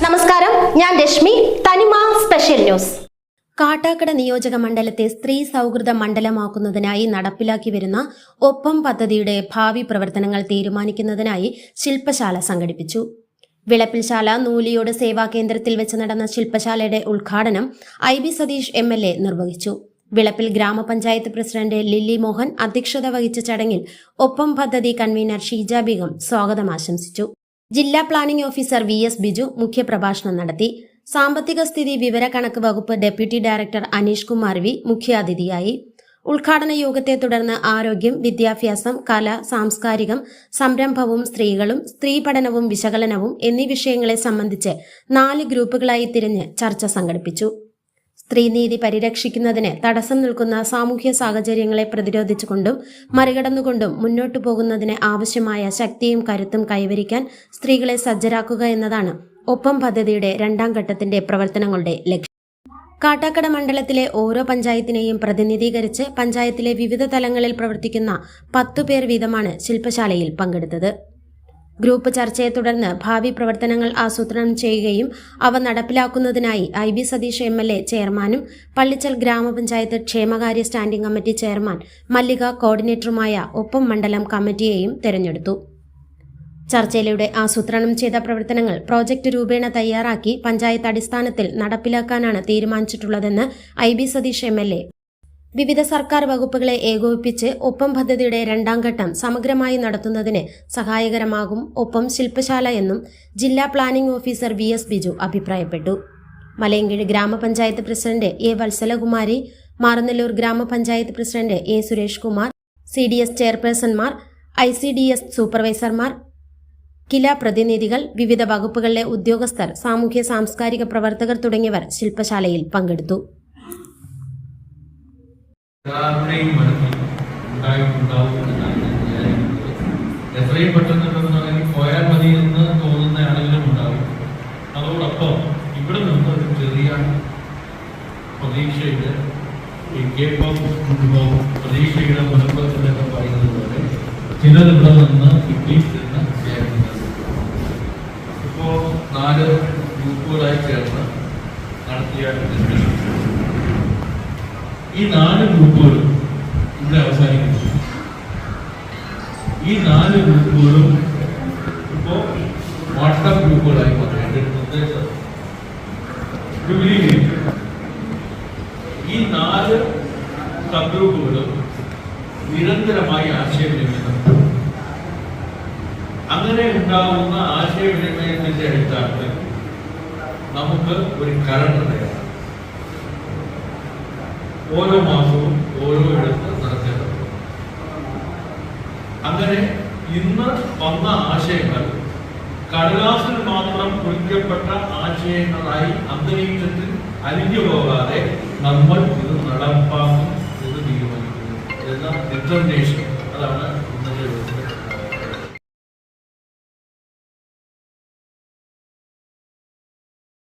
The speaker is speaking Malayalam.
നമസ്കാരം, ഞാൻ രശ്മി. തനിമ സ്പെഷ്യൽ ന്യൂസ്. കാട്ടാക്കട നിയോജക മണ്ഡലത്തെ സ്ത്രീ സൗഹൃദ മണ്ഡലമാക്കുന്നതിനായി നടപ്പിലാക്കി വരുന്ന ഒപ്പം പദ്ധതിയുടെ ഭാവി പ്രവർത്തനങ്ങൾ തീരുമാനിക്കുന്നതിനായി ശില്പശാല സംഘടിപ്പിച്ചു. വിളപ്പിൽശാല നൂലിയോട് സേവാ കേന്ദ്രത്തിൽ വെച്ച് നടന്ന ശില്പശാലയുടെ ഉദ്ഘാടനം IB സതീഷ് MLA നിർവഹിച്ചു. വിളപ്പിൽ ഗ്രാമപഞ്ചായത്ത് പ്രസിഡന്റ് ലില്ലി മോഹൻ അധ്യക്ഷത വഹിച്ച ചടങ്ങിൽ ഒപ്പം പദ്ധതി കൺവീനർ ഷീജ ബീഗം സ്വാഗതം ആശംസിച്ചു. ജില്ലാ പ്ലാനിംഗ് ഓഫീസർ VS ബിജു മുഖ്യപ്രഭാഷണം നടത്തി. സാമ്പത്തിക സ്ഥിതി വിവരക്കണക്ക് വകുപ്പ് deputy director Aneesh Kumar V മുഖ്യാതിഥിയായി. ഉദ്ഘാടന യോഗത്തെ തുടർന്ന് ആരോഗ്യം, വിദ്യാഭ്യാസം, കല, സാംസ്കാരികം, സംരംഭവും സ്ത്രീകളും, സ്ത്രീ പഠനവും വിശകലനവും എന്നീ വിഷയങ്ങളെ സംബന്ധിച്ച് 4 ഗ്രൂപ്പുകളായി തിരിഞ്ഞ് ചർച്ച സംഘടിപ്പിച്ചു. സ്ത്രീനീതി പരിരക്ഷിക്കുന്നതിന് തടസ്സം നിൽക്കുന്ന സാമൂഹ്യ സാഹചര്യങ്ങളെ പ്രതിരോധിച്ചുകൊണ്ടും മറികടന്നുകൊണ്ടും മുന്നോട്ടു പോകുന്നതിന് ആവശ്യമായ ശക്തിയും കരുത്തും കൈവരിക്കാൻ സ്ത്രീകളെ സജ്ജരാക്കുക എന്നതാണ് ഒപ്പം പദ്ധതിയുടെ 2ാം ഘട്ടത്തിന്റെ പ്രവർത്തനങ്ങളുടെ ലക്ഷ്യം. കാട്ടാക്കട മണ്ഡലത്തിലെ ഓരോ പഞ്ചായത്തിനെയും പ്രതിനിധീകരിച്ച് പഞ്ചായത്തിലെ വിവിധ തലങ്ങളിൽ പ്രവർത്തിക്കുന്ന 10 പേർ വീതമാണ് ശില്പശാലയിൽ പങ്കെടുത്തത്. ഗ്രൂപ്പ് ചർച്ചയെ തുടർന്ന് ഭാവി പ്രവർത്തനങ്ങൾ ആസൂത്രണം ചെയ്യുകയും അവ നടപ്പിലാക്കുന്നതിനായി IB സതീഷ് MLA ചെയർമാനും പള്ളിച്ചൽ ഗ്രാമപഞ്ചായത്ത് ക്ഷേമകാര്യ സ്റ്റാൻഡിംഗ് കമ്മിറ്റി ചെയർമാൻ മല്ലിക കോർഡിനേറ്ററുമായ ഒപ്പം മണ്ഡലം കമ്മിറ്റിയെയും തെരഞ്ഞെടുത്തു. ചർച്ചയിലൂടെ ആസൂത്രണം ചെയ്ത പ്രവർത്തനങ്ങൾ പ്രോജക്ട് രൂപേണ തയ്യാറാക്കി പഞ്ചായത്ത് അടിസ്ഥാനത്തിൽ നടപ്പിലാക്കാനാണ് തീരുമാനിച്ചിട്ടുള്ളതെന്ന് IB സതീഷ് MLA വിവിധ സർക്കാർ വകുപ്പുകളെ ഏകോപിപ്പിച്ച് ഒപ്പം പദ്ധതിയുടെ 2ാം ഘട്ടം സമഗ്രമായി നടത്തുന്നതിന് സഹായകരമാകും ഒപ്പം ശില്പശാല എന്നും ജില്ലാ പ്ലാനിംഗ് ഓഫീസർ VS ബിജു അഭിപ്രായപ്പെട്ടു. മലയങ്കിഴ് ഗ്രാമപഞ്ചായത്ത് പ്രസിഡന്റ് A വത്സലകുമാരി, മാറനല്ലൂർ ഗ്രാമപഞ്ചായത്ത് president A Suresh Kumar, CDS ചെയർപേഴ്സൺമാർ, ICDS സൂപ്പർവൈസർമാർ, കില പ്രതിനിധികൾ, വിവിധ വകുപ്പുകളിലെ ഉദ്യോഗസ്ഥർ, സാമൂഹ്യ സാംസ്കാരിക പ്രവർത്തകർ തുടങ്ങിയവർ ശില്പശാലയിൽ പങ്കെടുത്തു. എത്രയും പെട്ടെന്ന് പോയാൽ മതി എന്ന് തോന്നുന്ന ആണെങ്കിലും ഉണ്ടാവും. അതോടൊപ്പം ഇവിടെ നിന്ന് ഒരു ചെറിയ പ്രതീക്ഷയുടെ പ്രതീക്ഷയുടെ മുൻപത്തിലൊക്കെ പറയുന്നത് പോലെ ചിലർ ഇവിടെ നിന്ന് കിട്ടി എന്ന് വിചാരിക്കുന്നത്. ഇപ്പോൾ 4 ഗ്രൂപ്പുകളായി ചേർന്ന് നടത്തിയ ഈ 4 ഗ്രൂപ്പുകളും ഇവിടെ അവസാനിക്കുന്നു. ഈ 4 ഗ്രൂപ്പുകളും ഇപ്പോൾ വാട്സാപ്പ് ഗ്രൂപ്പുകളായി മാറി. എൻ്റെ നിർദ്ദേശം ഈ 4 സബ് ഗ്രൂപ്പുകളും നിരന്തരമായി ആശയവിനിമയം നടത്തും. അങ്ങനെ ഉണ്ടാവുന്ന ആശയവിനിമയത്തിന്റെ അടിസ്ഥാനത്തിൽ നമുക്ക് ഒരു കലണ്ടർ തയ്യാറാക്കാം. ഓരോ മാസവും ഓരോ ഇടത്ത് നടത്തേണ്ടത്. അങ്ങനെ ഇന്ന് വന്ന ആശയങ്ങൾ കടലാസിൽ മാത്രം കുറിക്കപ്പെട്ട ആശയങ്ങളായി അന്തരീക്ഷത്തിൽ അലിഞ്ഞു പോകാതെ നമ്മൾ ഇത് നടപ്പാക്കും എന്ന് തീരുമാനിക്കുന്നു എന്ന ഡിറ്റർമിനേഷൻ. അതാണ് ഇന്നത്തെ